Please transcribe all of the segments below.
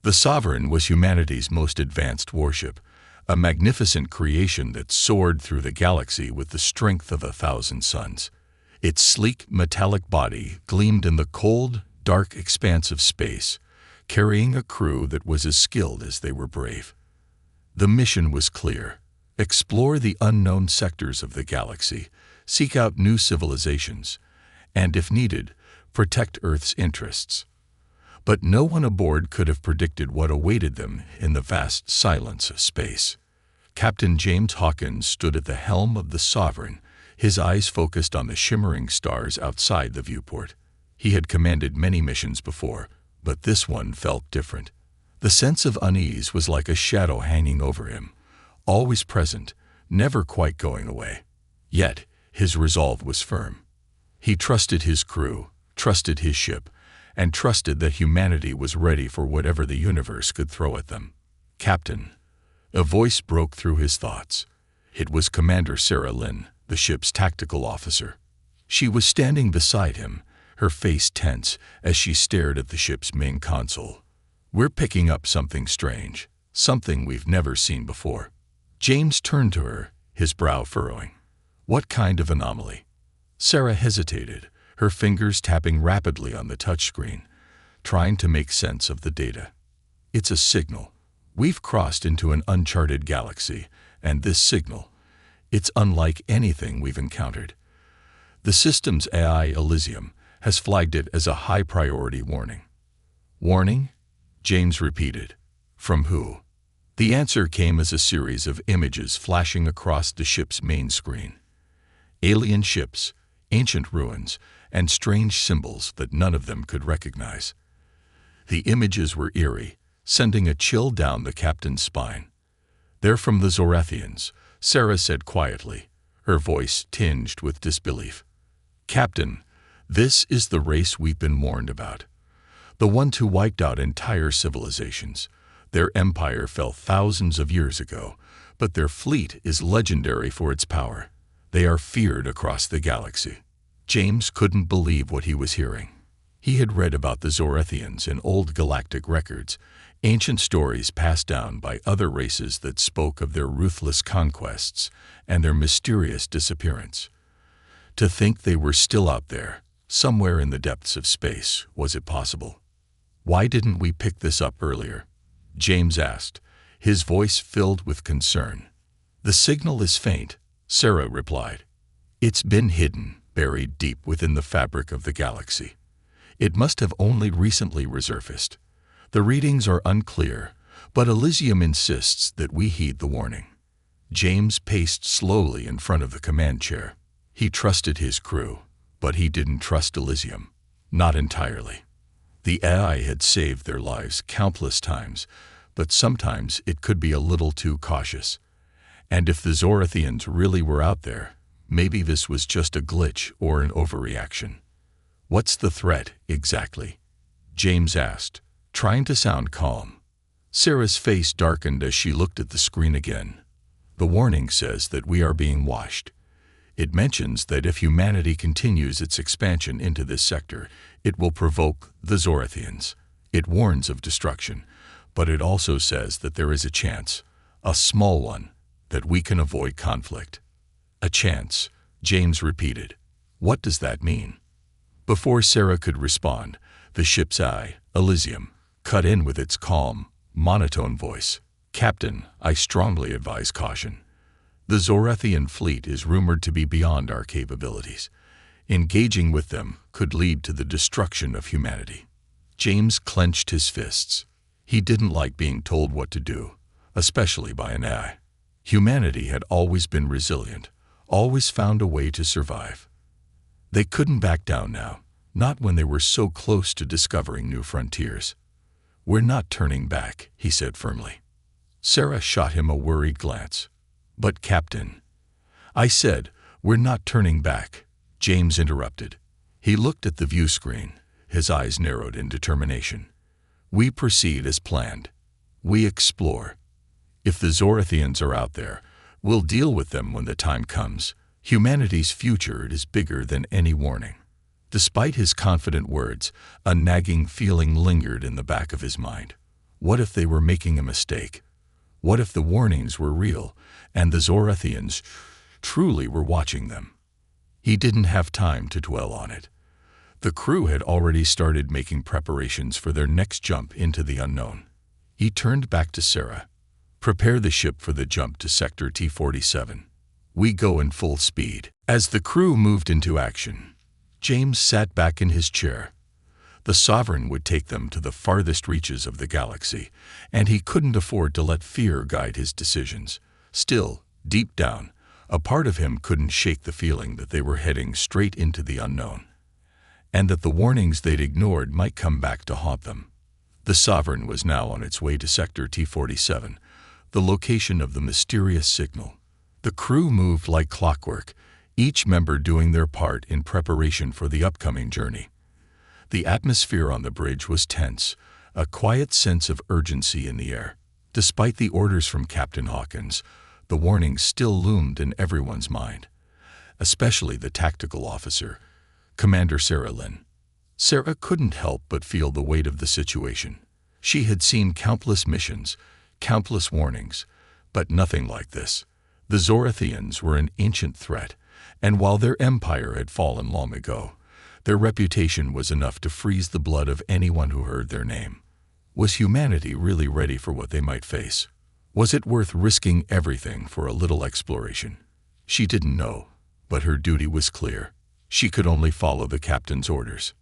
The Sovereign was humanity's most advanced warship, a magnificent creation that soared through the galaxy with the strength of 1,000 suns. Its sleek, metallic body gleamed in the cold, dark expanse of space, carrying a crew that was as skilled as they were brave. The mission was clear: explore the unknown sectors of the galaxy, seek out new civilizations, and, if needed, protect Earth's interests. But no one aboard could have predicted what awaited them in the vast silence of space. Captain James Hawkins stood at the helm of the Sovereign, his eyes focused on the shimmering stars outside the viewport. He had commanded many missions before, but this one felt different. The sense of unease was like a shadow hanging over him, always present, never quite going away. Yet, his resolve was firm. He trusted his crew, trusted his ship, and trusted that humanity was ready for whatever the universe could throw at them. "Captain," a voice broke through his thoughts. It was Commander Sarah Lynn, the ship's tactical officer. She was standing beside him, her face tense as she stared at the ship's main console. "We're picking up something strange, something we've never seen before." James turned to her, his brow furrowing. "What kind of anomaly?" Sarah hesitated, her fingers tapping rapidly on the touchscreen, trying to make sense of the data. "It's a signal. We've crossed into an uncharted galaxy, and this signal, it's unlike anything we've encountered. The system's AI, Elysium, has flagged it as a high-priority warning." "Warning?" James repeated. "From who?" The answer came as a series of images flashing across the ship's main screen. Alien ships, ancient ruins, and strange symbols that none of them could recognize. The images were eerie, sending a chill down the captain's spine. "They're from the Zorathians," Sarah said quietly, her voice tinged with disbelief. "Captain, this is the race we've been warned about. The ones who wiped out entire civilizations. Their empire fell thousands of years ago, but their fleet is legendary for its power. They are feared across the galaxy." James couldn't believe what he was hearing. He had read about the Zorathians in old galactic records, ancient stories passed down by other races that spoke of their ruthless conquests and their mysterious disappearance. To think they were still out there, somewhere in the depths of space, was it possible? "Why didn't we pick this up earlier?" James asked, his voice filled with concern. "The signal is faint," Sarah replied. "It's been hidden, buried deep within the fabric of the galaxy. It must have only recently resurfaced. The readings are unclear, but Elysium insists that we heed the warning." James paced slowly in front of the command chair. He trusted his crew, but he didn't trust Elysium. Not entirely. The AI had saved their lives countless times, but sometimes it could be a little too cautious. And if the Zorathians really were out there, maybe this was just a glitch or an overreaction. "What's the threat, exactly?" James asked, trying to sound calm. Sarah's face darkened as she looked at the screen again. "The warning says that we are being watched. It mentions that if humanity continues its expansion into this sector, it will provoke the Zorathians. It warns of destruction, but it also says that there is a chance, a small one, that we can avoid conflict." "A chance," James repeated. "What does that mean?" Before Sarah could respond, the ship's eye, Elysium, cut in with its calm, monotone voice. "Captain, I strongly advise caution. The Zorathian fleet is rumored to be beyond our capabilities. Engaging with them could lead to the destruction of humanity." James clenched his fists. He didn't like being told what to do, especially by an AI. Humanity had always been resilient, always found a way to survive. They couldn't back down now, not when they were so close to discovering new frontiers. "We're not turning back," he said firmly. Sarah shot him a worried glance. "But Captain—" "I said, we're not turning back," James interrupted. He looked at the view screen, his eyes narrowed in determination. "We proceed as planned. We explore. If the Zorathians are out there, we'll deal with them when the time comes. Humanity's future is bigger than any warning." Despite his confident words, a nagging feeling lingered in the back of his mind. What if they were making a mistake? What if the warnings were real, and the Zorathians truly were watching them? He didn't have time to dwell on it. The crew had already started making preparations for their next jump into the unknown. He turned back to Sarah. "Prepare the ship for the jump to Sector T-47. We go in full speed." As the crew moved into action, James sat back in his chair. The Sovereign would take them to the farthest reaches of the galaxy, and he couldn't afford to let fear guide his decisions. Still, deep down, a part of him couldn't shake the feeling that they were heading straight into the unknown, and that the warnings they'd ignored might come back to haunt them. The Sovereign was now on its way to Sector T-47, the location of the mysterious signal. The crew moved like clockwork, each member doing their part in preparation for the upcoming journey. The atmosphere on the bridge was tense, a quiet sense of urgency in the air. Despite the orders from Captain Hawkins, the warnings still loomed in everyone's mind, especially the tactical officer, Commander Sarah Lynn. Sarah couldn't help but feel the weight of the situation. She had seen countless missions, countless warnings, but nothing like this. The Zorathians were an ancient threat, and while their empire had fallen long ago, their reputation was enough to freeze the blood of anyone who heard their name. Was humanity really ready for what they might face? Was it worth risking everything for a little exploration? She didn't know, but her duty was clear. She could only follow the captain's orders.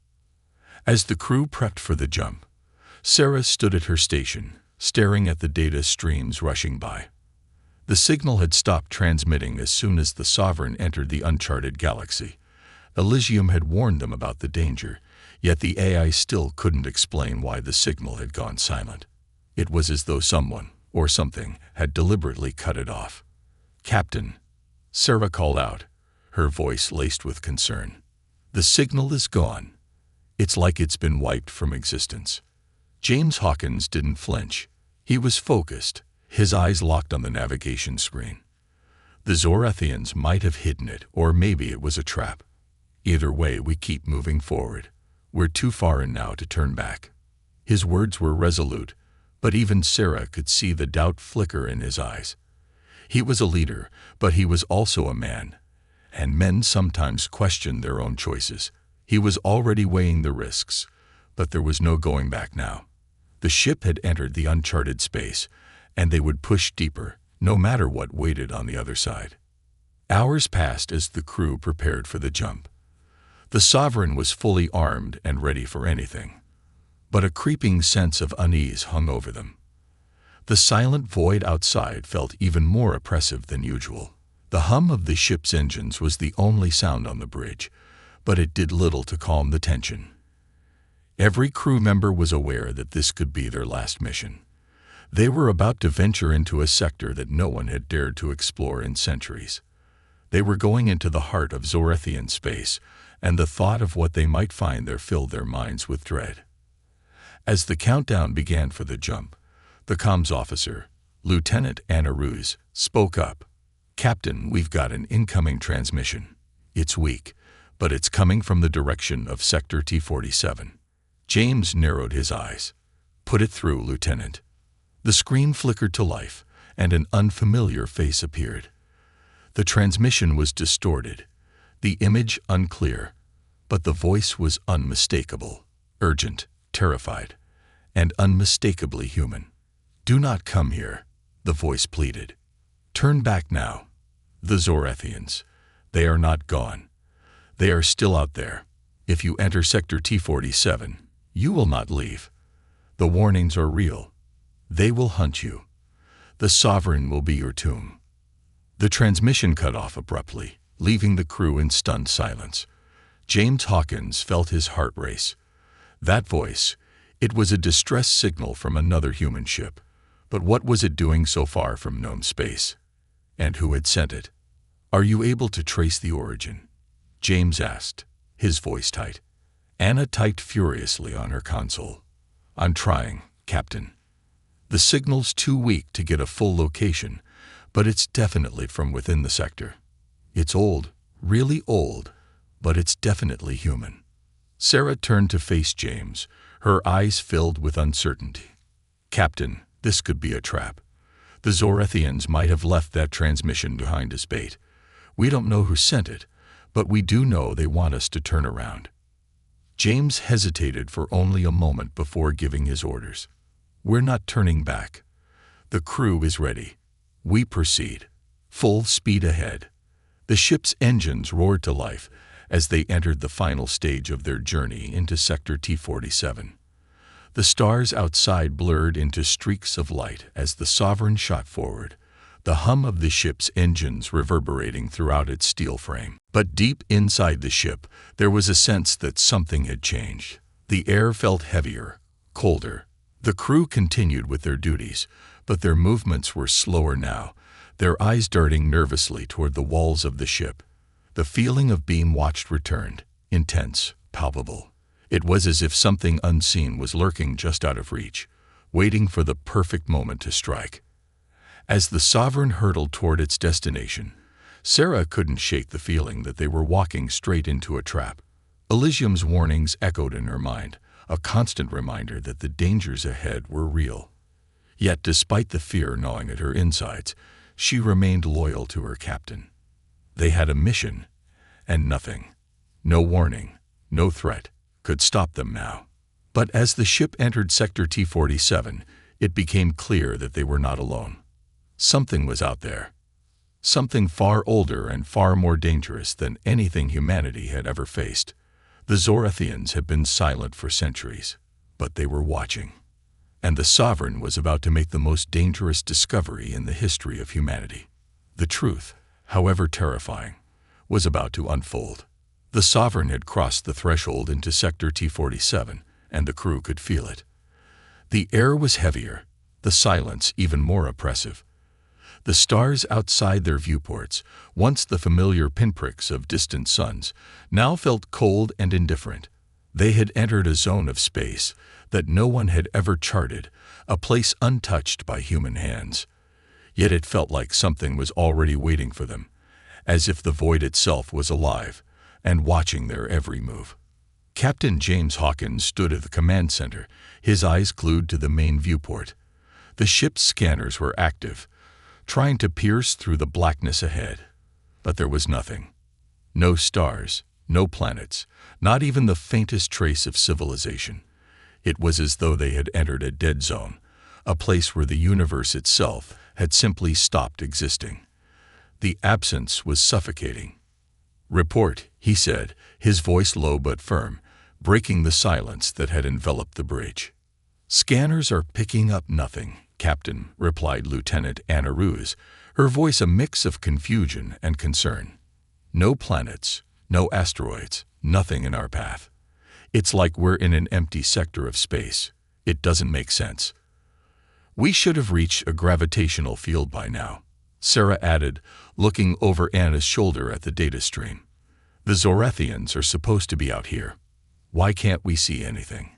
As the crew prepped for the jump, Sarah stood at her station, staring at the data streams rushing by. The signal had stopped transmitting as soon as the Sovereign entered the uncharted galaxy. Elysium had warned them about the danger, yet the AI still couldn't explain why the signal had gone silent. It was as though someone, or something, had deliberately cut it off. "Captain," Sarah called out, her voice laced with concern. "The signal is gone. It's like it's been wiped from existence." James Hawkins didn't flinch. He was focused, his eyes locked on the navigation screen. The Zorathians might have hidden it, or maybe it was a trap. Either way, we keep moving forward. We're too far in now to turn back. His words were resolute, but even Sarah could see the doubt flicker in his eyes. He was a leader, but he was also a man, and men sometimes question their own choices. He was already weighing the risks, but there was no going back now. The ship had entered the uncharted space, and they would push deeper, no matter what waited on the other side. Hours passed as the crew prepared for the jump. The Sovereign was fully armed and ready for anything, but a creeping sense of unease hung over them. The silent void outside felt even more oppressive than usual. The hum of the ship's engines was the only sound on the bridge, but it did little to calm the tension. Every crew member was aware that this could be their last mission. They were about to venture into a sector that no one had dared to explore in centuries. They were going into the heart of Zorathian space, and the thought of what they might find there filled their minds with dread. As the countdown began for the jump, the comms officer, Lieutenant Anna Ruse, spoke up. "Captain, we've got an incoming transmission. It's weak, but it's coming from the direction of Sector T-47. James narrowed his eyes. "Put it through, Lieutenant." The screen flickered to life, and an unfamiliar face appeared. The transmission was distorted, the image unclear, but the voice was unmistakable, urgent, terrified, and unmistakably human. "Do not come here," the voice pleaded. "Turn back now. The Zorathians, they are not gone. They are still out there. If you enter Sector T-47, you will not leave. The warnings are real. They will hunt you. The Sovereign will be your tomb." The transmission cut off abruptly, leaving the crew in stunned silence. James Hawkins felt his heart race. That voice, it was a distress signal from another human ship. But what was it doing so far from known space? And who had sent it? "Are you able to trace the origin?" James asked, his voice tight. Anna typed furiously on her console. "I'm trying, Captain. The signal's too weak to get a full location, but it's definitely from within the sector. It's old, really old, but it's definitely human." Sarah turned to face James, her eyes filled with uncertainty. "Captain, this could be a trap. The Zorathians might have left that transmission behind as bait. We don't know who sent it, but we do know they want us to turn around." James hesitated for only a moment before giving his orders. "We're not turning back. The crew is ready. We proceed. Full speed ahead." The ship's engines roared to life as they entered the final stage of their journey into Sector T-47. The stars outside blurred into streaks of light as the Sovereign shot forward, the hum of the ship's engines reverberating throughout its steel frame. But deep inside the ship, there was a sense that something had changed. The air felt heavier, colder. The crew continued with their duties, but their movements were slower now, their eyes darting nervously toward the walls of the ship. The feeling of being watched returned, intense, palpable. It was as if something unseen was lurking just out of reach, waiting for the perfect moment to strike. As the Sovereign hurtled toward its destination, Sarah couldn't shake the feeling that they were walking straight into a trap. Elysium's warnings echoed in her mind, a constant reminder that the dangers ahead were real. Yet despite the fear gnawing at her insides, she remained loyal to her captain. They had a mission, and nothing, no warning, no threat, could stop them now. But as the ship entered Sector T-47, it became clear that they were not alone. Something was out there. Something far older and far more dangerous than anything humanity had ever faced. The Zorathians had been silent for centuries, but they were watching. And the Sovereign was about to make the most dangerous discovery in the history of humanity. The truth, however terrifying, was about to unfold. The Sovereign had crossed the threshold into Sector T-47, and the crew could feel it. The air was heavier, the silence even more oppressive. The stars outside their viewports, once the familiar pinpricks of distant suns, now felt cold and indifferent. They had entered a zone of space that no one had ever charted, a place untouched by human hands. Yet it felt like something was already waiting for them, as if the void itself was alive and watching their every move. Captain James Hawkins stood at the command center, his eyes glued to the main viewport. The ship's scanners were active, trying to pierce through the blackness ahead. But there was nothing. No stars, no planets, not even the faintest trace of civilization. It was as though they had entered a dead zone, a place where the universe itself had simply stopped existing. The absence was suffocating. "Report," he said, his voice low but firm, breaking the silence that had enveloped the bridge. "Scanners are picking up nothing, Captain," replied Lieutenant Anna Ruse, her voice a mix of confusion and concern. "No planets, no asteroids, nothing in our path. It's like we're in an empty sector of space. It doesn't make sense." "We should have reached a gravitational field by now," Sarah added, looking over Anna's shoulder at the data stream. "The Zorathians are supposed to be out here. Why can't we see anything?"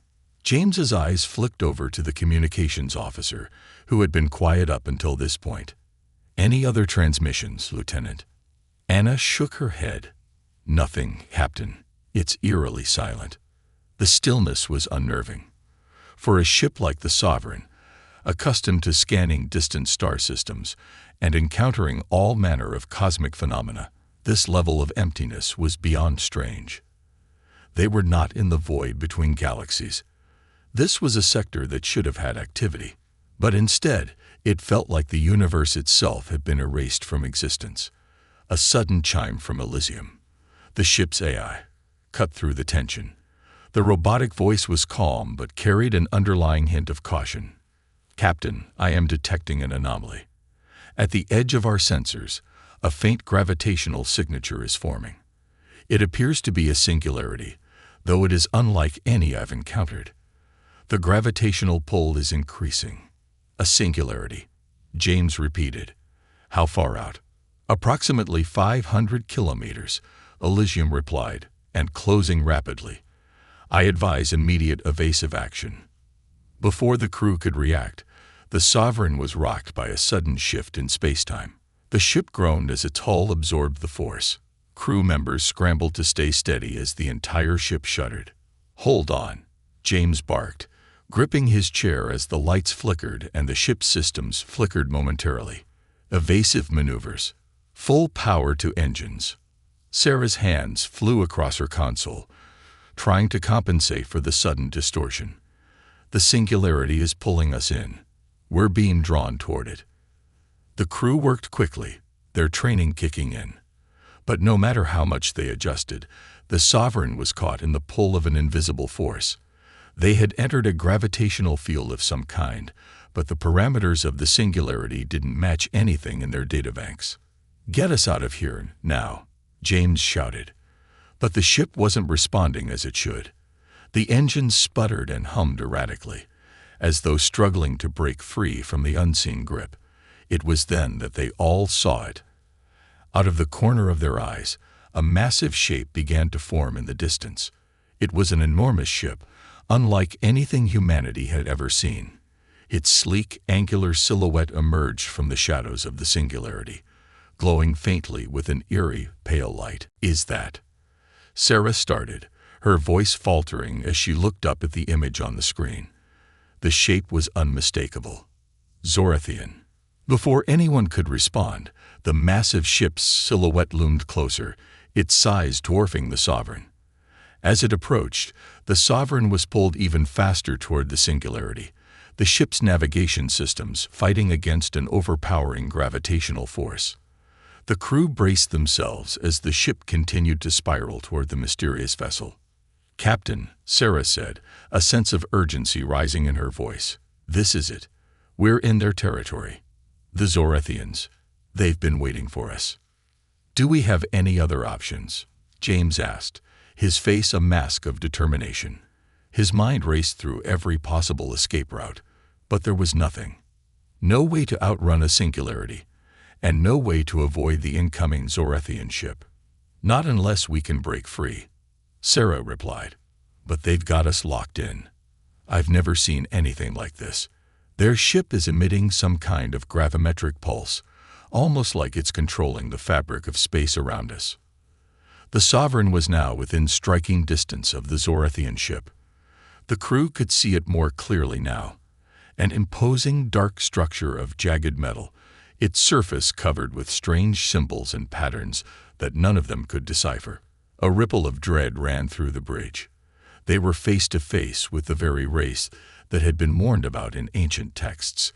James's eyes flicked over to the communications officer, who had been quiet up until this point. "Any other transmissions, Lieutenant?" Anna shook her head. "Nothing, Captain. It's eerily silent." The stillness was unnerving. For a ship like the Sovereign, accustomed to scanning distant star systems and encountering all manner of cosmic phenomena, this level of emptiness was beyond strange. They were not in the void between galaxies. This was a sector that should have had activity, but instead it felt like the universe itself had been erased from existence. A sudden chime from Elysium. The ship's AI cut through the tension. The robotic voice was calm but carried an underlying hint of caution. "Captain, I am detecting an anomaly. At the edge of our sensors, a faint gravitational signature is forming. It appears to be a singularity, though it is unlike any I've encountered. The gravitational pull is increasing." "A singularity," James repeated. "How far out?" "Approximately 500 kilometers," Elysium replied, "and closing rapidly. I advise immediate evasive action." Before the crew could react, the Sovereign was rocked by a sudden shift in spacetime. The ship groaned as its hull absorbed the force. Crew members scrambled to stay steady as the entire ship shuddered. "Hold on," James barked, gripping his chair as the lights flickered and the ship's systems flickered momentarily. Evasive maneuvers. Full power to engines. Sarah's hands flew across her console, trying to compensate for the sudden distortion. The singularity is pulling us in. We're being drawn toward it. The crew worked quickly, their training kicking in. But no matter how much they adjusted, the Sovereign was caught in the pull of an invisible force. They had entered a gravitational field of some kind, but the parameters of the singularity didn't match anything in their databanks. "Get us out of here, now," James shouted. But the ship wasn't responding as it should. The engines sputtered and hummed erratically, as though struggling to break free from the unseen grip. It was then that they all saw it. Out of the corner of their eyes, a massive shape began to form in the distance. It was an enormous ship, unlike anything humanity had ever seen. Its sleek, angular silhouette emerged from the shadows of the singularity, glowing faintly with an eerie, pale light. "Is that?" Sarah started, her voice faltering as she looked up at the image on the screen. The shape was unmistakable. Zorathian. Before anyone could respond, the massive ship's silhouette loomed closer, its size dwarfing the Sovereign. As it approached, the Sovereign was pulled even faster toward the singularity, the ship's navigation systems fighting against an overpowering gravitational force. The crew braced themselves as the ship continued to spiral toward the mysterious vessel. "Captain," Sarah said, a sense of urgency rising in her voice. "This is it. We're in their territory. The Zorathians. They've been waiting for us." "Do we have any other options?" James asked, his face a mask of determination. His mind raced through every possible escape route, but there was nothing. No way to outrun a singularity, and no way to avoid the incoming Zorathian ship. "Not unless we can break free," Sarah replied. "But they've got us locked in. I've never seen anything like this. Their ship is emitting some kind of gravimetric pulse, almost like it's controlling the fabric of space around us." The Sovereign was now within striking distance of the Zorathian ship. The crew could see it more clearly now. An imposing dark structure of jagged metal, its surface covered with strange symbols and patterns that none of them could decipher. A ripple of dread ran through the bridge. They were face to face with the very race that had been mourned about in ancient texts,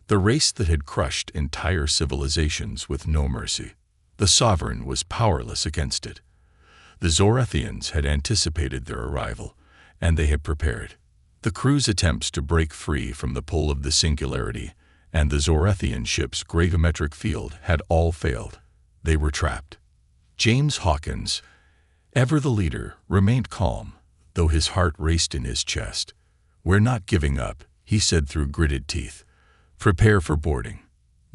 the race that had crushed entire civilizations with no mercy. The Sovereign was powerless against it. The Zorathians had anticipated their arrival, and they had prepared. The crew's attempts to break free from the pull of the singularity and the Zorathian ship's gravimetric field had all failed. They were trapped. James Hawkins, ever the leader, remained calm, though his heart raced in his chest. "We're not giving up," he said through gritted teeth. "Prepare for boarding.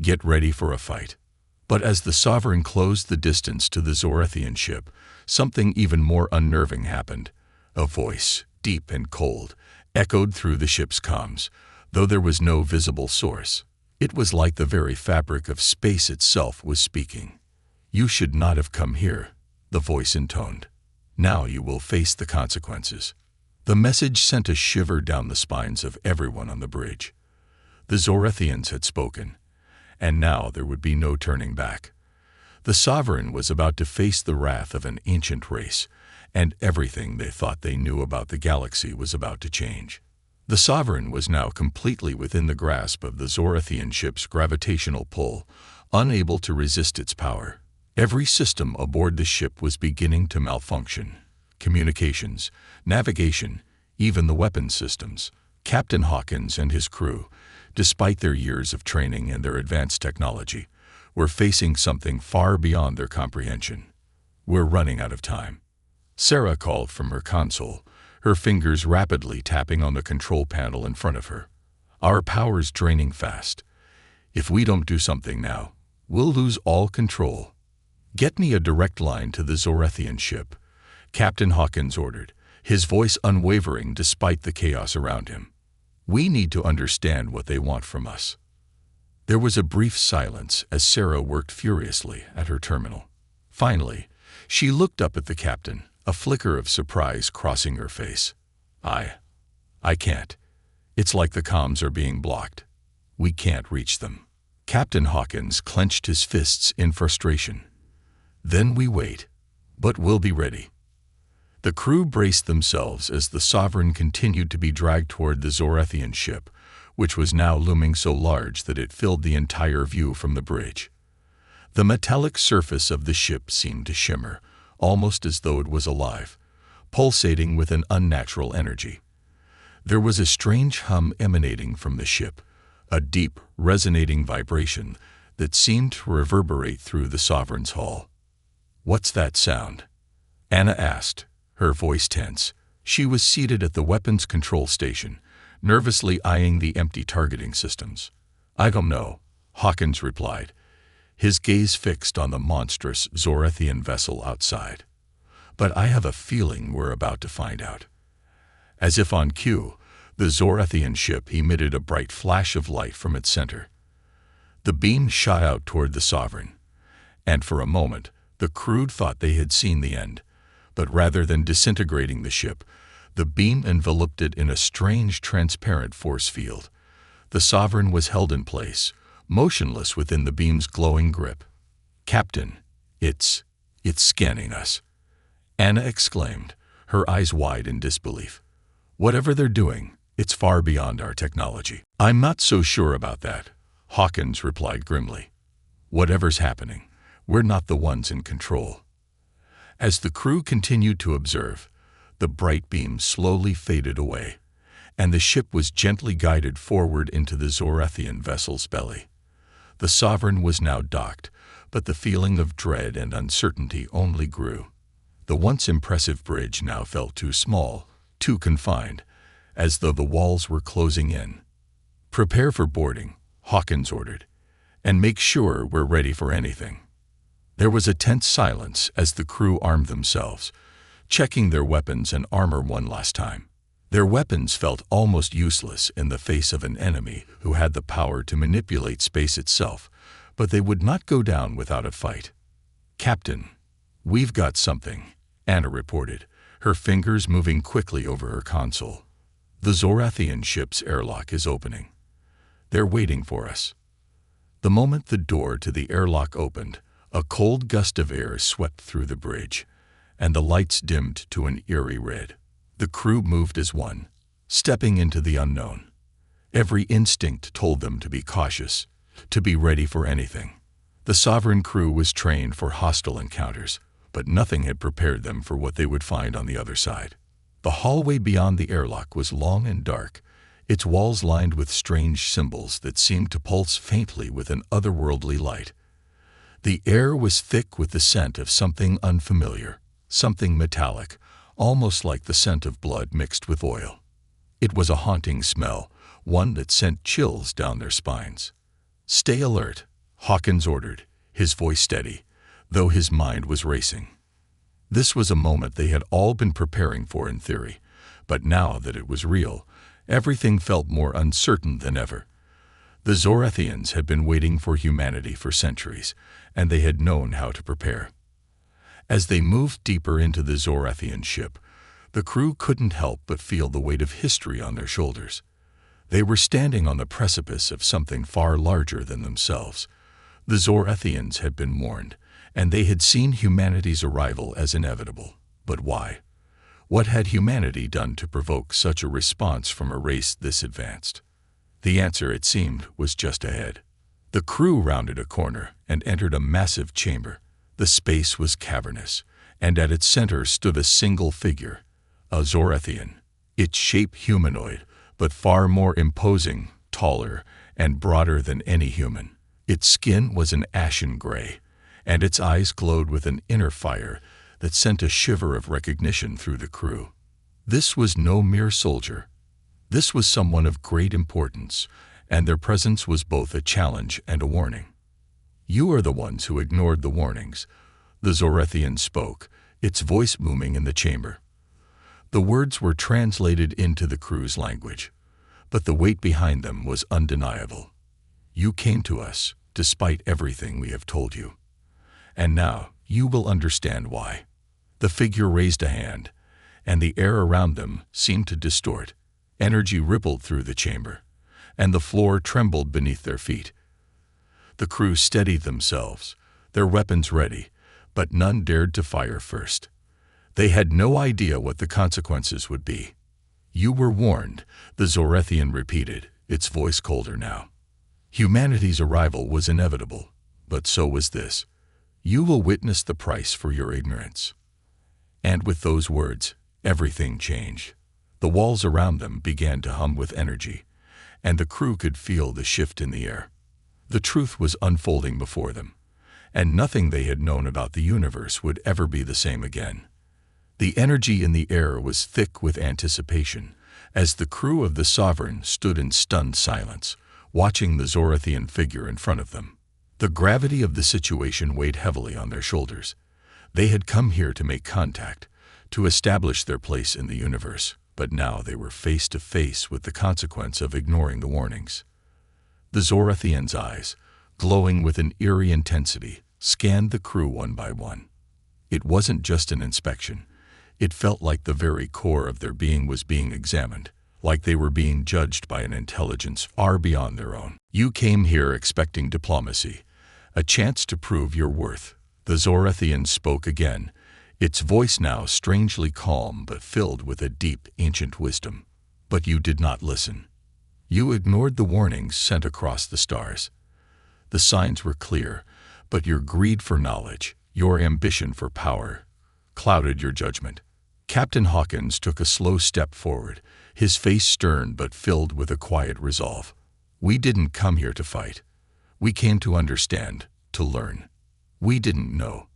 Get ready for a fight." But as the Sovereign closed the distance to the Zorathian ship, something even more unnerving happened. A voice, deep and cold, echoed through the ship's comms, though there was no visible source. It was like the very fabric of space itself was speaking. "You should not have come here," the voice intoned. "Now you will face the consequences." The message sent a shiver down the spines of everyone on the bridge. The Zorathians had spoken, and now there would be no turning back. The Sovereign was about to face the wrath of an ancient race, and everything they thought they knew about the galaxy was about to change. The Sovereign was now completely within the grasp of the Zorathian ship's gravitational pull, unable to resist its power. Every system aboard the ship was beginning to malfunction. Communications, navigation, even the weapons systems. Captain Hawkins and his crew, despite their years of training and their advanced technology, were facing something far beyond their comprehension. "We're running out of time," Sarah called from her console, her fingers rapidly tapping on the control panel in front of her. "Our power's draining fast. If we don't do something now, we'll lose all control." "Get me a direct line to the Zorathian ship," Captain Hawkins ordered, his voice unwavering despite the chaos around him. "We need to understand what they want from us." There was a brief silence as Sarah worked furiously at her terminal. Finally, she looked up at the captain, a flicker of surprise crossing her face. I can't." It's like the comms are being blocked. We can't reach them. Captain Hawkins clenched his fists in frustration. Then we wait, but we'll be ready. The crew braced themselves as the Sovereign continued to be dragged toward the Zorathian ship, which was now looming so large that it filled the entire view from the bridge. The metallic surface of the ship seemed to shimmer, almost as though it was alive, pulsating with an unnatural energy. There was a strange hum emanating from the ship, a deep, resonating vibration that seemed to reverberate through the Sovereign's hull. "What's that sound?" Anna asked, her voice tense. She was seated at the weapons control station, nervously eyeing the empty targeting systems. "I don't know," Hawkins replied, his gaze fixed on the monstrous Zorathian vessel outside. "But I have a feeling we're about to find out." As if on cue, the Zorathian ship emitted a bright flash of light from its center. The beam shot out toward the Sovereign, and for a moment, the crew thought they had seen the end. But rather than disintegrating the ship, the beam enveloped it in a strange, transparent force field. The Sovereign was held in place, motionless within the beam's glowing grip. "Captain, it's scanning us," Anna exclaimed, her eyes wide in disbelief. "Whatever they're doing, it's far beyond our technology." "I'm not so sure about that," Hawkins replied grimly. "Whatever's happening, we're not the ones in control." As the crew continued to observe, the bright beam slowly faded away, and the ship was gently guided forward into the Zorathian vessel's belly. The Sovereign was now docked, but the feeling of dread and uncertainty only grew. The once impressive bridge now felt too small, too confined, as though the walls were closing in. "Prepare for boarding," Hawkins ordered, "and make sure we're ready for anything." There was a tense silence as the crew armed themselves, checking their weapons and armor one last time. Their weapons felt almost useless in the face of an enemy who had the power to manipulate space itself, but they would not go down without a fight. "Captain, we've got something," Anna reported, her fingers moving quickly over her console. "The Zorathian ship's airlock is opening. They're waiting for us." The moment the door to the airlock opened, a cold gust of air swept through the bridge, and the lights dimmed to an eerie red. The crew moved as one, stepping into the unknown. Every instinct told them to be cautious, to be ready for anything. The Sovereign crew was trained for hostile encounters, but nothing had prepared them for what they would find on the other side. The hallway beyond the airlock was long and dark, its walls lined with strange symbols that seemed to pulse faintly with an otherworldly light. The air was thick with the scent of something unfamiliar, something metallic, almost like the scent of blood mixed with oil. It was a haunting smell, one that sent chills down their spines. "Stay alert," Hawkins ordered, his voice steady, though his mind was racing. This was a moment they had all been preparing for in theory, but now that it was real, everything felt more uncertain than ever. The Zorathians had been waiting for humanity for centuries, and they had known how to prepare. As they moved deeper into the Zorathian ship, the crew couldn't help but feel the weight of history on their shoulders. They were standing on the precipice of something far larger than themselves. The Zorathians had been warned, and they had seen humanity's arrival as inevitable. But why? What had humanity done to provoke such a response from a race this advanced? The answer, it seemed, was just ahead. The crew rounded a corner and entered a massive chamber. The space was cavernous, and at its center stood a single figure, a Zorathian, its shape humanoid, but far more imposing, taller, and broader than any human. Its skin was an ashen gray, and its eyes glowed with an inner fire that sent a shiver of recognition through the crew. This was no mere soldier. This was someone of great importance, and their presence was both a challenge and a warning. "You are the ones who ignored the warnings," the Zorathian spoke, its voice booming in the chamber. The words were translated into the crew's language, but the weight behind them was undeniable. "You came to us, despite everything we have told you. And now you will understand why." The figure raised a hand, and the air around them seemed to distort, Energy rippled through the chamber, and the floor trembled beneath their feet. The crew steadied themselves, their weapons ready, but none dared to fire first. They had no idea what the consequences would be. "You were warned," the Zorethian repeated, its voice colder now. "Humanity's arrival was inevitable, but so was this. You will witness the price for your ignorance." And with those words, everything changed. The walls around them began to hum with energy, and the crew could feel the shift in the air. The truth was unfolding before them, and nothing they had known about the universe would ever be the same again. The energy in the air was thick with anticipation, as the crew of the Sovereign stood in stunned silence, watching the Zorethian figure in front of them. The gravity of the situation weighed heavily on their shoulders. They had come here to make contact, to establish their place in the universe, but now they were face to face with the consequence of ignoring the warnings. The Zorethian's eyes, glowing with an eerie intensity, scanned the crew one by one. It wasn't just an inspection. It felt like the very core of their being was being examined, like they were being judged by an intelligence far beyond their own. "You came here expecting diplomacy, a chance to prove your worth." The Zorethian spoke again, its voice now strangely calm but filled with a deep, ancient wisdom. "But you did not listen. You ignored the warnings sent across the stars. The signs were clear, but your greed for knowledge, your ambition for power, clouded your judgment." Captain Hawkins took a slow step forward, his face stern but filled with a quiet resolve. "We didn't come here to fight. We came to understand, to learn. We didn't know."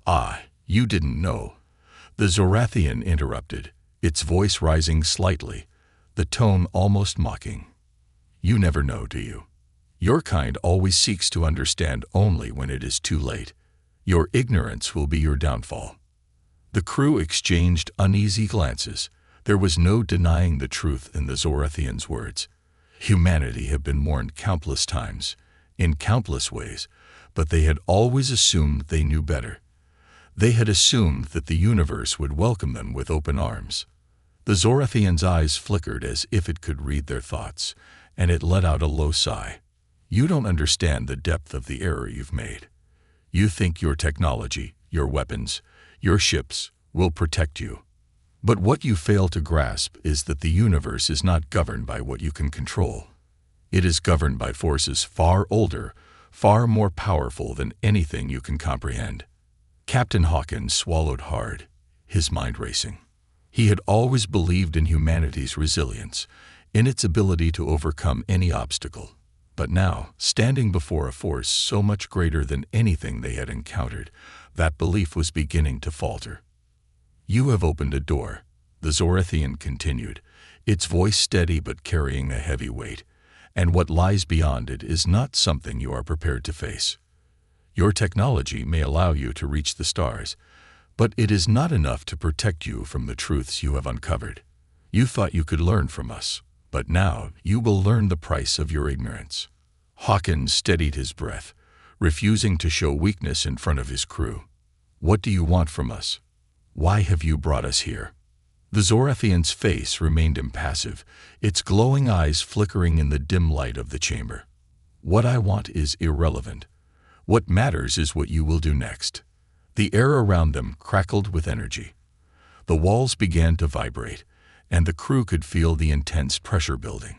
"Ah, you didn't know," the Zorethian interrupted, its voice rising slightly, the tone almost mocking. "You never know, do you? Your kind always seeks to understand only when it is too late. Your ignorance will be your downfall." The crew exchanged uneasy glances. There was no denying the truth in the Zorethian's words. Humanity had been warned countless times, in countless ways, but they had always assumed they knew better. They had assumed that the universe would welcome them with open arms. The Zorethian's eyes flickered as if it could read their thoughts, and it let out a low sigh. "You don't understand the depth of the error you've made. You think your technology, your weapons, your ships will protect you. But what you fail to grasp is that the universe is not governed by what you can control. It is governed by forces far older, far more powerful than anything you can comprehend." Captain Hawkins swallowed hard, his mind racing. He had always believed in humanity's resilience, in its ability to overcome any obstacle. But now, standing before a force so much greater than anything they had encountered, that belief was beginning to falter. "You have opened a door," the Zorethian continued, its voice steady but carrying a heavy weight, "and what lies beyond it is not something you are prepared to face. Your technology may allow you to reach the stars, but it is not enough to protect you from the truths you have uncovered. You thought you could learn from us, but now you will learn the price of your ignorance." Hawkins steadied his breath, refusing to show weakness in front of his crew. "What do you want from us? Why have you brought us here?" The Zorethian's face remained impassive, its glowing eyes flickering in the dim light of the chamber. "What I want is irrelevant. What matters is what you will do next." The air around them crackled with energy. The walls began to vibrate, and the crew could feel the intense pressure building.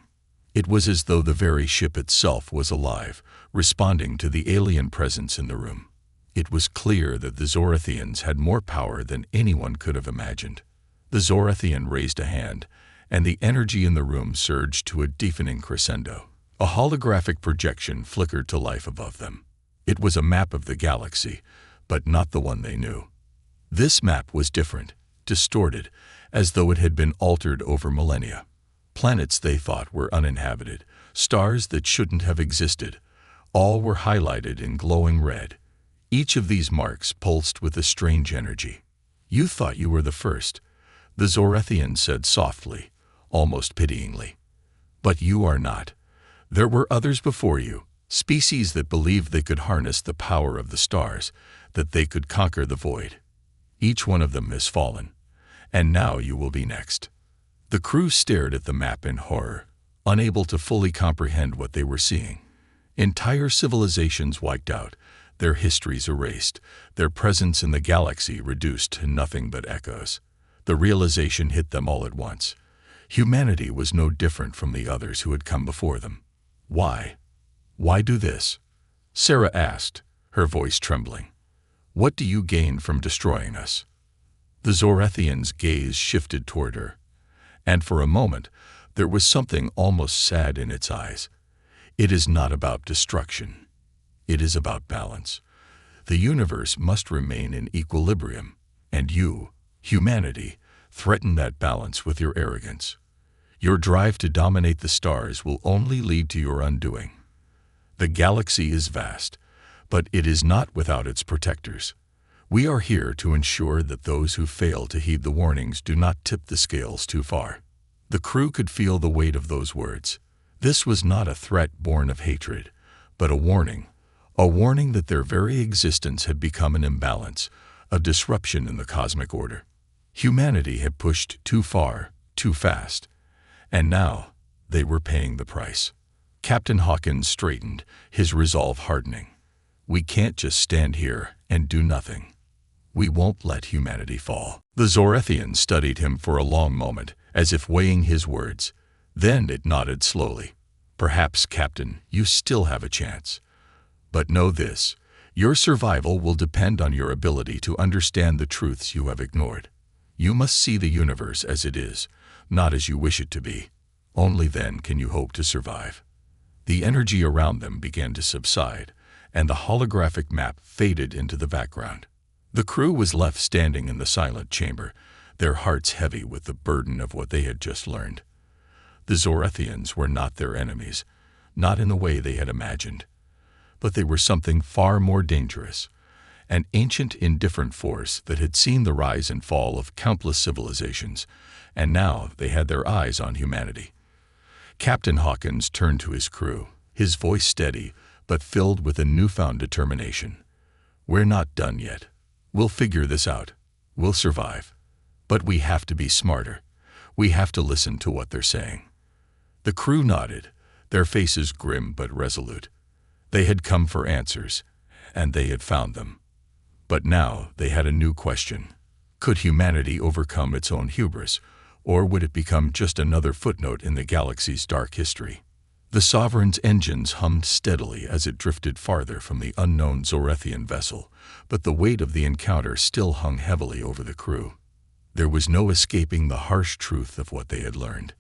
It was as though the very ship itself was alive, responding to the alien presence in the room. It was clear that the Zorethians had more power than anyone could have imagined. The Zorethian raised a hand, and the energy in the room surged to a deafening crescendo. A holographic projection flickered to life above them. It was a map of the galaxy, but not the one they knew. This map was different, distorted, as though it had been altered over millennia. Planets they thought were uninhabited, stars that shouldn't have existed, all were highlighted in glowing red. Each of these marks pulsed with a strange energy. "You thought you were the first," the Zorethian said softly, almost pityingly. "But you are not. There were others before you, species that believed they could harness the power of the stars, that they could conquer the void. Each one of them has fallen, and now you will be next." The crew stared at the map in horror, unable to fully comprehend what they were seeing. Entire civilizations wiped out, their histories erased, their presence in the galaxy reduced to nothing but echoes. The realization hit them all at once. Humanity was no different from the others who had come before them. Why? Why do this? Sarah asked, her voice trembling. What do you gain from destroying us? The Zorethian's gaze shifted toward her, and for a moment there was something almost sad in its eyes. It is not about destruction. It is about balance. The universe must remain in equilibrium, and you, humanity, threaten that balance with your arrogance. Your drive to dominate the stars will only lead to your undoing. The galaxy is vast, but it is not without its protectors. We are here to ensure that those who fail to heed the warnings do not tip the scales too far. The crew could feel the weight of those words. This was not a threat born of hatred, but a warning that their very existence had become an imbalance, a disruption in the cosmic order. Humanity had pushed too far, too fast, and now they were paying the price. Captain Hawkins straightened, his resolve hardening. We can't just stand here and do nothing. We won't let humanity fall. The Zorethian studied him for a long moment, as if weighing his words. Then it nodded slowly. Perhaps, Captain, you still have a chance. But know this, your survival will depend on your ability to understand the truths you have ignored. You must see the universe as it is, not as you wish it to be. Only then can you hope to survive. The energy around them began to subside, and the holographic map faded into the background. The crew was left standing in the silent chamber, their hearts heavy with the burden of what they had just learned. The Zorethians were not their enemies, not in the way they had imagined. But they were something far more dangerous, an ancient indifferent force that had seen the rise and fall of countless civilizations, and now they had their eyes on humanity. Captain Hawkins turned to his crew, his voice steady, but filled with a newfound determination. We're not done yet. We'll figure this out. We'll survive. But we have to be smarter. We have to listen to what they're saying. The crew nodded, their faces grim but resolute. They had come for answers, and they had found them. But now they had a new question. Could humanity overcome its own hubris, or would it become just another footnote in the galaxy's dark history? The Sovereign's engines hummed steadily as it drifted farther from the unknown Zorethian vessel, but the weight of the encounter still hung heavily over the crew. There was no escaping the harsh truth of what they had learned.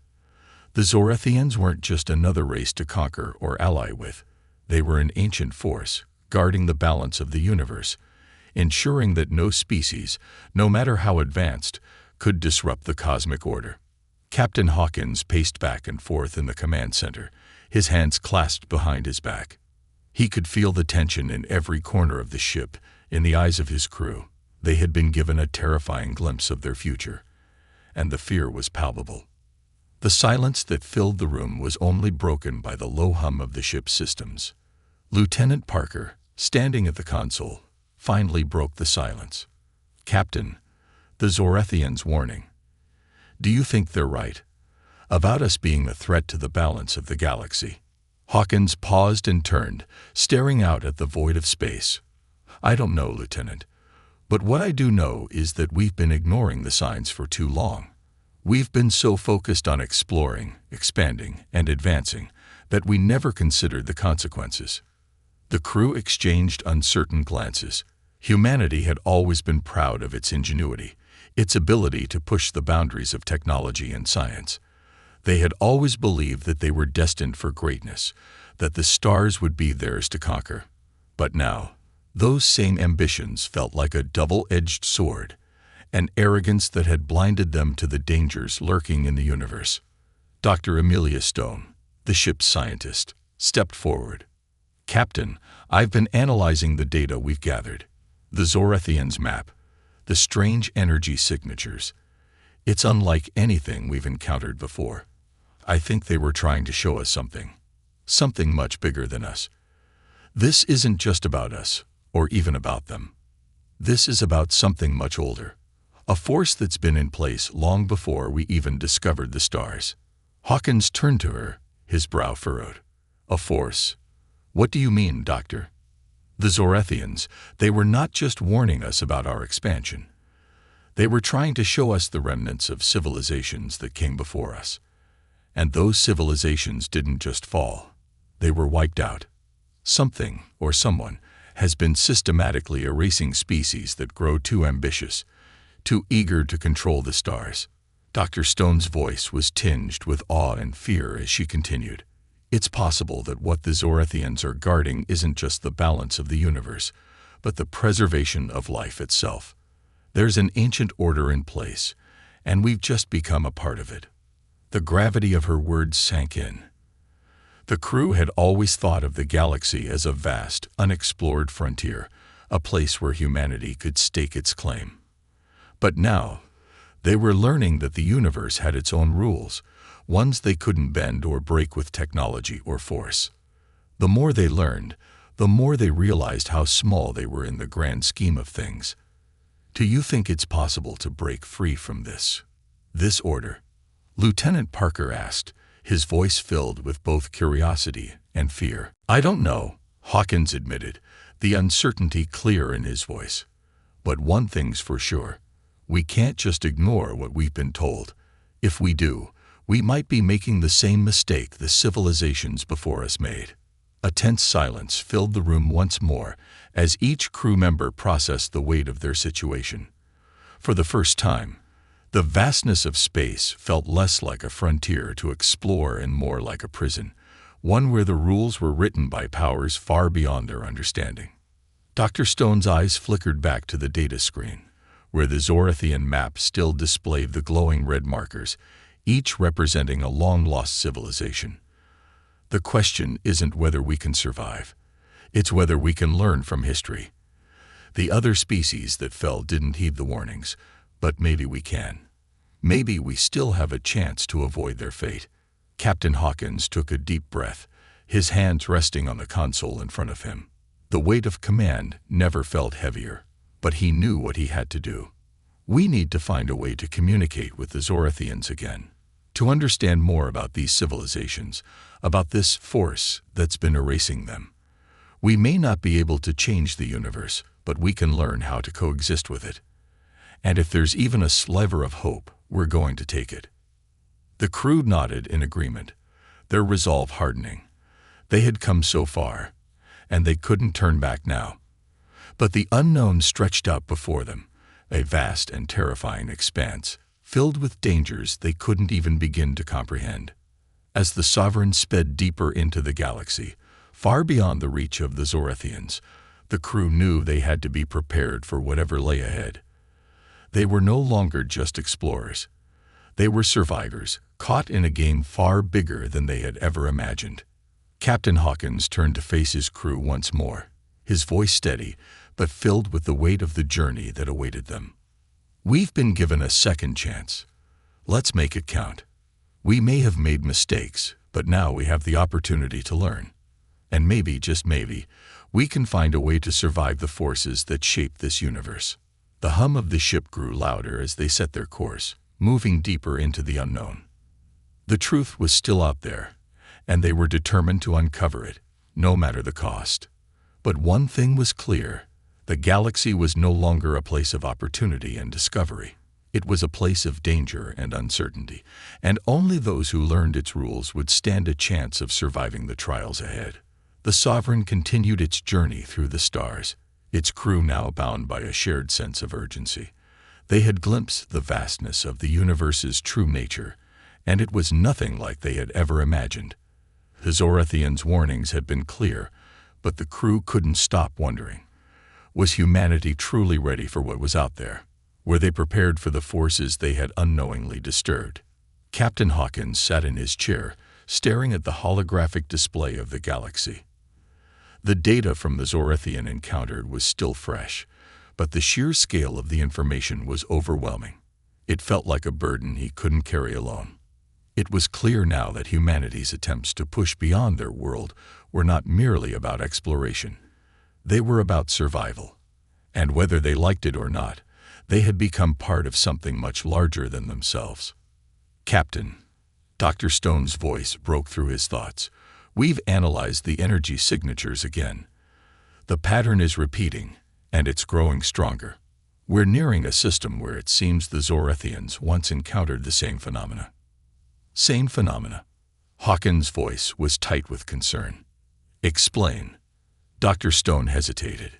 The Zorethians weren't just another race to conquer or ally with. They were an ancient force, guarding the balance of the universe, ensuring that no species, no matter how advanced, could disrupt the cosmic order. Captain Hawkins paced back and forth in the command center, his hands clasped behind his back. He could feel the tension in every corner of the ship, in the eyes of his crew. They had been given a terrifying glimpse of their future, and the fear was palpable. The silence that filled the room was only broken by the low hum of the ship's systems. Lieutenant Parker, standing at the console, finally broke the silence. Captain, the Zorethians' warning. Do you think they're right? About us being the threat to the balance of the galaxy. Hawkins paused and turned, staring out at the void of space. I don't know, Lieutenant. But what I do know is that we've been ignoring the signs for too long. We've been so focused on exploring, expanding, and advancing that we never considered the consequences. The crew exchanged uncertain glances. Humanity had always been proud of its ingenuity, its ability to push the boundaries of technology and science. They had always believed that they were destined for greatness, that the stars would be theirs to conquer. But now, those same ambitions felt like a double-edged sword, an arrogance that had blinded them to the dangers lurking in the universe. Dr. Amelia Stone, the ship's scientist, stepped forward. Captain, I've been analyzing the data we've gathered. The Zorethians' map, the strange energy signatures. It's unlike anything we've encountered before. I think they were trying to show us something much bigger than us. This isn't just about us, or even about them. This is about something much older. a force that's been in place long before we even discovered the stars. Hawkins turned to her, his brow furrowed. A force? What do you mean, Doctor? The Zorethians, they were not just warning us about our expansion. They were trying to show us the remnants of civilizations that came before us. And those civilizations didn't just fall. They were wiped out. Something, or someone, has been systematically erasing species that grow too ambitious, too eager to control the stars. Dr. Stone's voice was tinged with awe and fear as she continued. It's possible that what the Zorethians are guarding isn't just the balance of the universe, but the preservation of life itself. There's an ancient order in place, and we've just become a part of it. The gravity of her words sank in. The crew had always thought of the galaxy as a vast, unexplored frontier, a place where humanity could stake its claim. But now, they were learning that the universe had its own rules, ones they couldn't bend or break with technology or force. The more they learned, the more they realized how small they were in the grand scheme of things. Do you think it's possible to break free from this order? Lieutenant Parker asked, his voice filled with both curiosity and fear. I don't know, Hawkins admitted, the uncertainty clear in his voice. But one thing's for sure. We can't just ignore what we've been told. If we do, we might be making the same mistake the civilizations before us made. A tense silence filled the room once more as each crew member processed the weight of their situation. For the first time, the vastness of space felt less like a frontier to explore and more like a prison, one where the rules were written by powers far beyond their understanding. Dr. Stone's eyes flickered back to the data screen, where the Zorethian map still displayed the glowing red markers, each representing a long-lost civilization. The question isn't whether we can survive. It's whether we can learn from history. The other species that fell didn't heed the warnings, but maybe we can. Maybe we still have a chance to avoid their fate. Captain Hawkins took a deep breath, his hands resting on the console in front of him. The weight of command never felt heavier, but he knew what he had to do. We need to find a way to communicate with the Zorethians again, to understand more about these civilizations, about this force that's been erasing them. We may not be able to change the universe, but we can learn how to coexist with it. And if there's even a sliver of hope, we're going to take it. The crew nodded in agreement, their resolve hardening. They had come so far, and they couldn't turn back now. But the unknown stretched out before them, a vast and terrifying expanse, filled with dangers they couldn't even begin to comprehend. As the Sovereign sped deeper into the galaxy, far beyond the reach of the Zorethians, the crew knew they had to be prepared for whatever lay ahead. They were no longer just explorers. They were survivors, caught in a game far bigger than they had ever imagined. Captain Hawkins turned to face his crew once more, his voice steady, but filled with the weight of the journey that awaited them. We've been given a second chance. Let's make it count. We may have made mistakes, but now we have the opportunity to learn. And maybe, just maybe, we can find a way to survive the forces that shape this universe. The hum of the ship grew louder as they set their course, moving deeper into the unknown. The truth was still out there, and they were determined to uncover it, no matter the cost. But one thing was clear: the galaxy was no longer a place of opportunity and discovery. It was a place of danger and uncertainty, and only those who learned its rules would stand a chance of surviving the trials ahead. The Sovereign continued its journey through the stars, its crew now bound by a shared sense of urgency. They had glimpsed the vastness of the universe's true nature, and it was nothing like they had ever imagined. The Zorethians' warnings had been clear, but the crew couldn't stop wondering. Was humanity truly ready for what was out there? Were they prepared for the forces they had unknowingly disturbed? Captain Hawkins sat in his chair, staring at the holographic display of the galaxy. The data from the Zorethian encounter was still fresh, but the sheer scale of the information was overwhelming. It felt like a burden he couldn't carry alone. It was clear now that humanity's attempts to push beyond their world were not merely about exploration. They were about survival. And whether they liked it or not, They had become part of something much larger than themselves. "Captain," Dr. Stone's voice broke through his thoughts. "We've analyzed the energy signatures again. The pattern is repeating, and it's growing stronger. We're nearing a system where it seems the Zorethians once encountered the same phenomena." "Same phenomena?" Hawkins' voice was tight with concern. "Explain." Dr. Stone hesitated.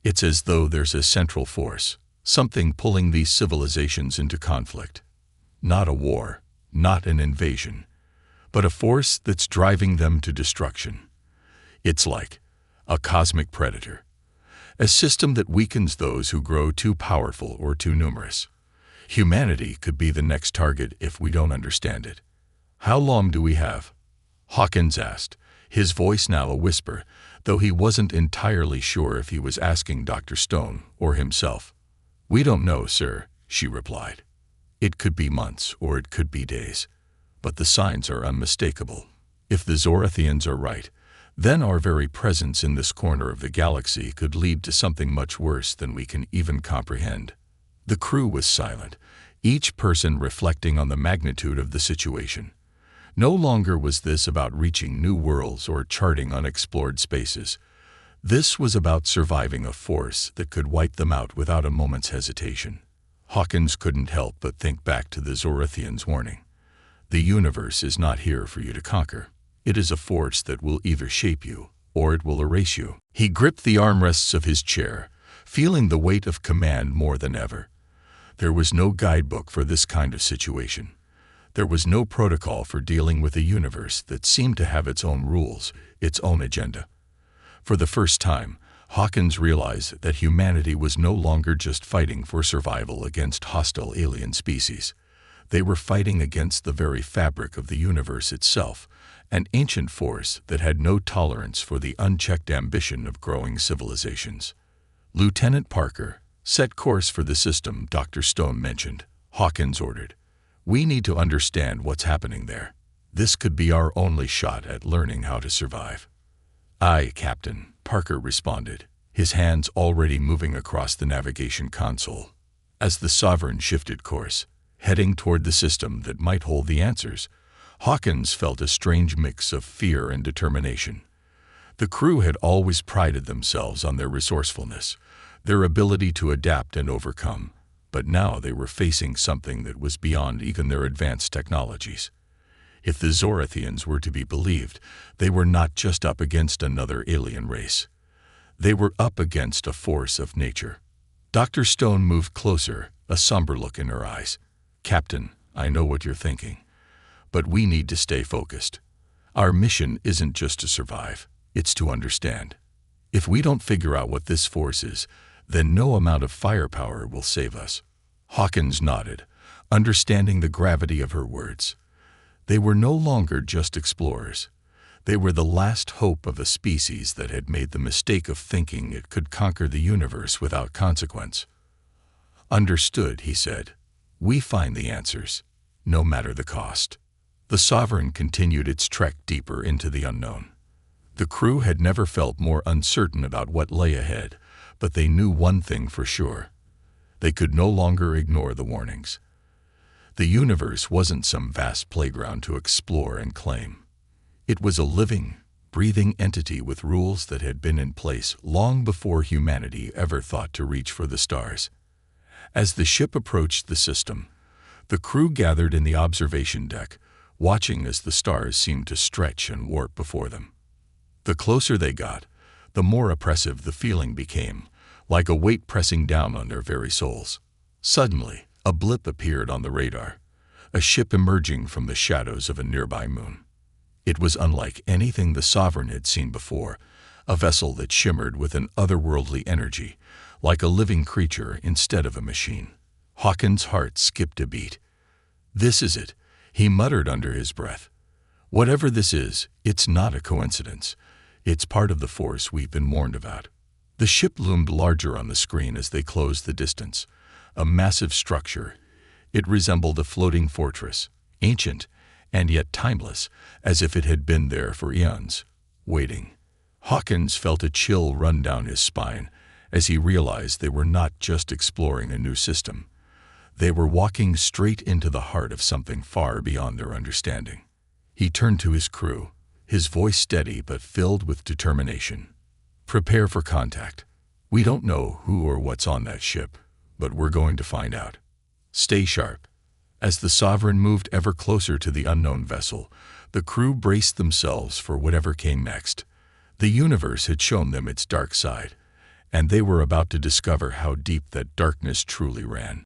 "It's as though there's a central force, something pulling these civilizations into conflict. Not a war, not an invasion, but a force that's driving them to destruction. It's like a cosmic predator, a system that weakens those who grow too powerful or too numerous. Humanity could be the next target if we don't understand it." "How long do we have?" Hawkins asked, his voice now a whisper, though he wasn't entirely sure if he was asking Dr. Stone or himself. "We don't know, sir," she replied. "It could be months or it could be days, but the signs are unmistakable. If the Zorethians are right, then our very presence in this corner of the galaxy could lead to something much worse than we can even comprehend." The crew was silent, each person reflecting on the magnitude of the situation. No longer was this about reaching new worlds or charting unexplored spaces. This was about surviving a force that could wipe them out without a moment's hesitation. Hawkins couldn't help but think back to the Zorethians' warning. "The universe is not here for you to conquer. It is a force that will either shape you or it will erase you." He gripped the armrests of his chair, feeling the weight of command more than ever. There was no guidebook for this kind of situation. There was no protocol for dealing with a universe that seemed to have its own rules, its own agenda. For the first time, Hawkins realized that humanity was no longer just fighting for survival against hostile alien species. They were fighting against the very fabric of the universe itself, an ancient force that had no tolerance for the unchecked ambition of growing civilizations. "Lieutenant Parker, set course for the system Dr. Stone mentioned," Hawkins ordered. "We need to understand what's happening there. This could be our only shot at learning how to survive." "Aye, Captain," Parker responded, his hands already moving across the navigation console. As the Sovereign shifted course, heading toward the system that might hold the answers, Hawkins felt a strange mix of fear and determination. The crew had always prided themselves on their resourcefulness, their ability to adapt and overcome, but now they were facing something that was beyond even their advanced technologies. If the Zorethians were to be believed, they were not just up against another alien race. They were up against a force of nature. Dr. Stone moved closer, a somber look in her eyes. "Captain, I know what you're thinking, but we need to stay focused. Our mission isn't just to survive, it's to understand. If we don't figure out what this force is, then no amount of firepower will save us." Hawkins nodded, understanding the gravity of her words. They were no longer just explorers. They were the last hope of a species that had made the mistake of thinking it could conquer the universe without consequence. "Understood," he said. "We find the answers, no matter the cost." The Sovereign continued its trek deeper into the unknown. The crew had never felt more uncertain about what lay ahead, but they knew one thing for sure. They could no longer ignore the warnings. The universe wasn't some vast playground to explore and claim. It was a living, breathing entity with rules that had been in place long before humanity ever thought to reach for the stars. As the ship approached the system, the crew gathered in the observation deck, watching as the stars seemed to stretch and warp before them. The closer they got, the more oppressive the feeling became, like a weight pressing down on their very souls. Suddenly, a blip appeared on the radar, a ship emerging from the shadows of a nearby moon. It was unlike anything the Sovereign had seen before, a vessel that shimmered with an otherworldly energy, like a living creature instead of a machine. Hawkins' heart skipped a beat. "This is it," he muttered under his breath. "Whatever this is, it's not a coincidence. It's part of the force we've been warned about." The ship loomed larger on the screen as they closed the distance. A massive structure. It resembled a floating fortress, ancient and yet timeless, as if it had been there for eons, waiting. Hawkins felt a chill run down his spine, as he realized they were not just exploring a new system. They were walking straight into the heart of something far beyond their understanding. He turned to his crew, his voice steady but filled with determination. "Prepare for contact. We don't know who or what's on that ship, but we're going to find out. Stay sharp." As the Sovereign moved ever closer to the unknown vessel, the crew braced themselves for whatever came next. The universe had shown them its dark side, and they were about to discover how deep that darkness truly ran.